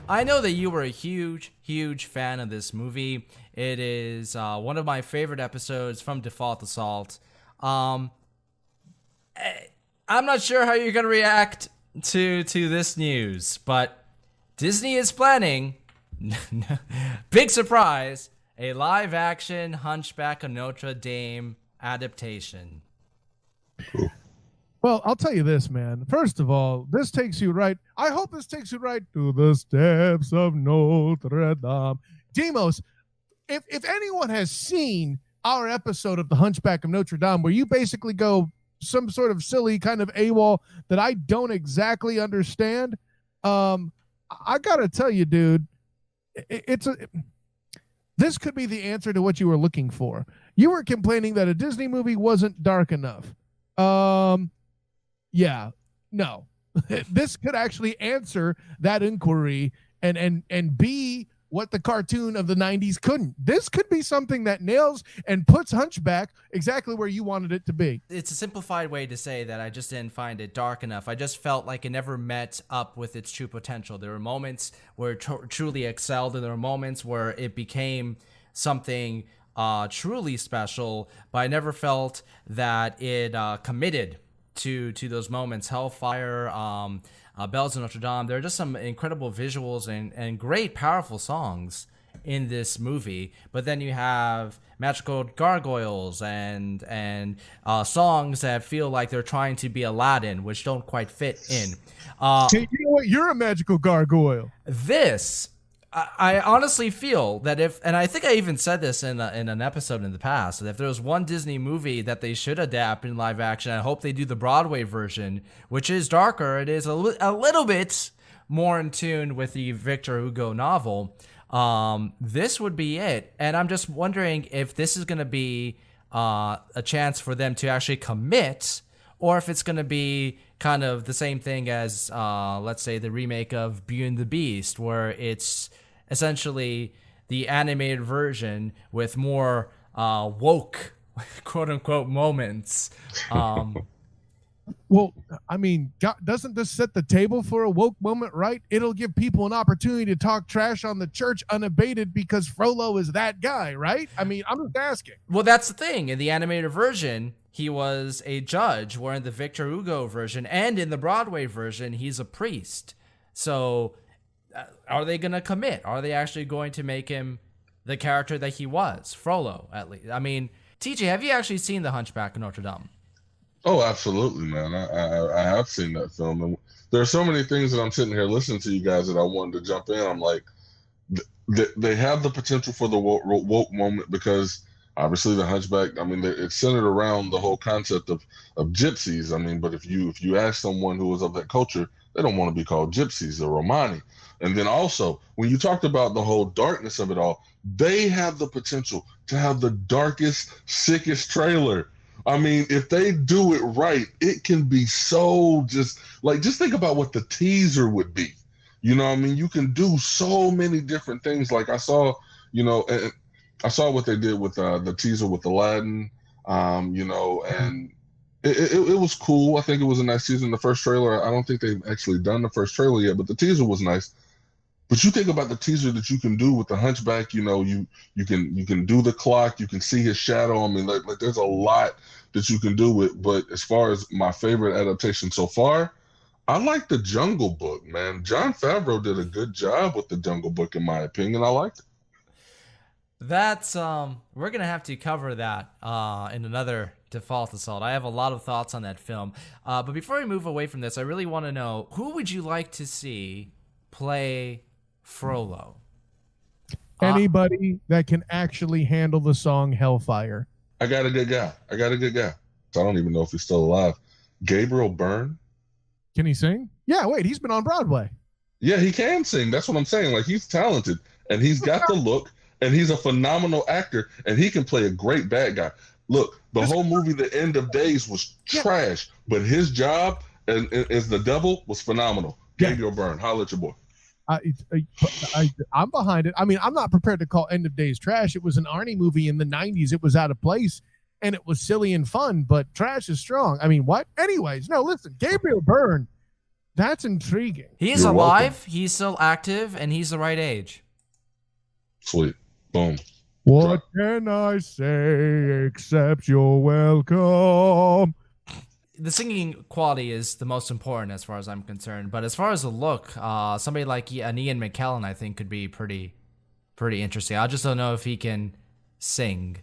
I know that you were a huge fan of this movie. It is one of my favorite episodes from Default Assault. I'm not sure how you're gonna react to this news, but Disney is planning, big surprise, a live-action Hunchback of Notre Dame adaptation. Well, I'll tell you this, man. First of all, this takes you right. I hope this takes you right to the steps of Notre Dame. Demos, if anyone has seen our episode of the Hunchback of Notre Dame, where you basically go some sort of silly kind of AWOL that I don't exactly understand, I gotta tell you, dude, this could be the answer to what you were looking for. You were complaining that a Disney movie wasn't dark enough. Yeah, no, this could actually answer that inquiry and be what the cartoon of the 90s couldn't. This could be something that nails and puts Hunchback exactly where you wanted it to be. It's a simplified way to say that I just didn't find it dark enough. I just felt like it never met up with its true potential. There were moments where it truly excelled, and there were moments where it became something truly special, but I never felt that it committed to those moments. Hellfire, Bells of Notre Dame, there are just some incredible visuals and great powerful songs in this movie. But then you have magical gargoyles and songs that feel like they're trying to be Aladdin, which don't quite fit in. You know what? You're a magical gargoyle. I honestly feel that and I think I even said this in an episode in the past, that if there was one Disney movie that they should adapt in live action, I hope they do the Broadway version, which is darker. It is a little bit more in tune with the Victor Hugo novel. This would be it. And I'm just wondering if this is going to be a chance for them to actually commit, or if it's going to be kind of the same thing as, let's say, the remake of Beauty and the Beast, where it's essentially the animated version with more woke, quote unquote, moments. Well, I mean, doesn't this set the table for a woke moment, right? It'll give people an opportunity to talk trash on the church unabated because Frollo is that guy, right? I mean, I'm just asking. Well, that's the thing. In the animated version, he was a judge, where in the Victor Hugo version and in the Broadway version, he's a priest. So are they going to commit? Are they actually going to make him the character that he was, Frollo, at least? I mean, TJ, have you actually seen The Hunchback of Notre Dame? Oh, absolutely, man. I have seen that film. And there are so many things that I'm sitting here listening to you guys that I wanted to jump in. I'm like, they have the potential for the woke moment, because obviously the Hunchback, I mean, it's centered around the whole concept of gypsies. I mean, but if you ask someone who is of that culture, they don't want to be called gypsies or Romani. And then also, when you talked about the whole darkness of it all, they have the potential to have the darkest, sickest trailer. I mean, if they do it right, it can be so just think about what the teaser would be. You know what I mean? You can do so many different things. Like I saw what they did with the teaser with Aladdin, and it was cool. I think it was a nice teaser in the first trailer. I don't think they've actually done the first trailer yet, but the teaser was nice. But you think about the teaser that you can do with the Hunchback, you can do the clock, you can see his shadow. I mean, like there's a lot that you can do with. But as far as my favorite adaptation so far, I like the Jungle Book, man. Jon Favreau did a good job with the Jungle Book, in my opinion. I liked it. That's we're gonna have to cover that in another Default Assault. I have a lot of thoughts on that film. But before we move away from this, I really want to know, who would you like to see play Frollo? Anybody that can actually handle the song Hellfire. I got a good guy. So I don't even know if he's still alive. Gabriel Byrne. Can he sing? Yeah, wait, he's been on Broadway. Yeah, he can sing. That's what I'm saying. Like, he's talented, and he's got the look, and he's a phenomenal actor, and he can play a great bad guy. Look, the whole movie, The End of Days, was trash, but his job as the devil was phenomenal. Gabriel Byrne, holla at your boy. I'm behind it. I mean, I'm not prepared to call End of Days trash. It was an Arnie movie in the 90s. It was out of place, and it was silly and fun, but trash is strong. I mean, what? Anyways, no, listen, Gabriel Byrne, That's intriguing. He's You're alive. welcome. He's still active, and he's the right age. Sweet. Boom. What can I say except you're welcome? The singing quality is the most important as far as I'm concerned. But as far as the look, somebody like an Ian McKellen, I think, could be pretty interesting. I just don't know if he can sing.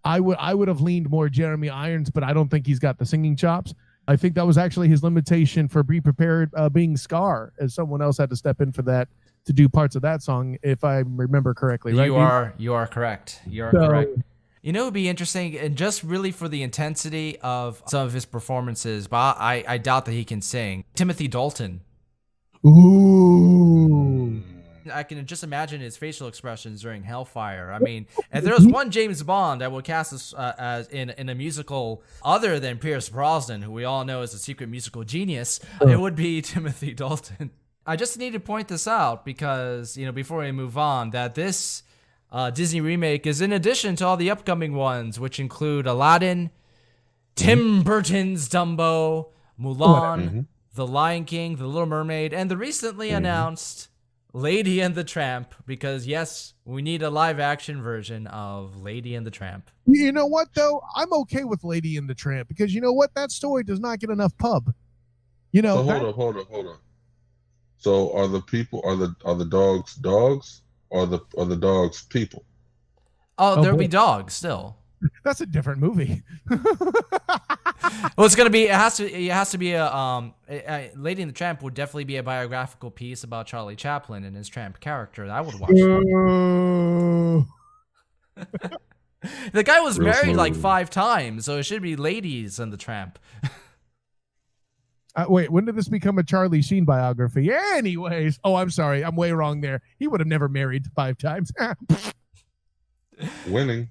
I would have leaned more Jeremy Irons, but I don't think he's got the singing chops. I think that was actually his limitation for Be Prepared being Scar, as someone else had to step in for that to do parts of that song, if I remember correctly. Right? You are correct. You're correct. You know, it would be interesting, and just really for the intensity of some of his performances, but I doubt that he can sing. Timothy Dalton. Ooh. I can just imagine his facial expressions during Hellfire. I mean, if there was one James Bond that would cast us as in a musical other than Pierce Brosnan, who we all know is a secret musical genius, it would be Timothy Dalton. I just need to point this out because, you know, before we move on, that this Disney remake is in addition to all the upcoming ones, which include Aladdin, Tim Burton's Dumbo, Mulan, The Lion King, The Little Mermaid, and the recently announced Lady and the Tramp, because yes, we need a live action version of Lady and the Tramp. You know what, though? I'm okay with Lady and the Tramp because you know what? That story does not get enough pub. You know, So hold up. So are the dogs dogs or the dogs people? Oh, there'll be dogs still. That's a different movie. Well, it's gonna be. It has to be a Lady and the Tramp would definitely be a biographical piece about Charlie Chaplin and his tramp character. I would watch that. The guy was married like 5 times, so it should be Ladies and the Tramp. Wait, when did this become a Charlie Sheen biography? Anyways, I'm sorry, I'm way wrong there. He would have never married 5 times. Winning.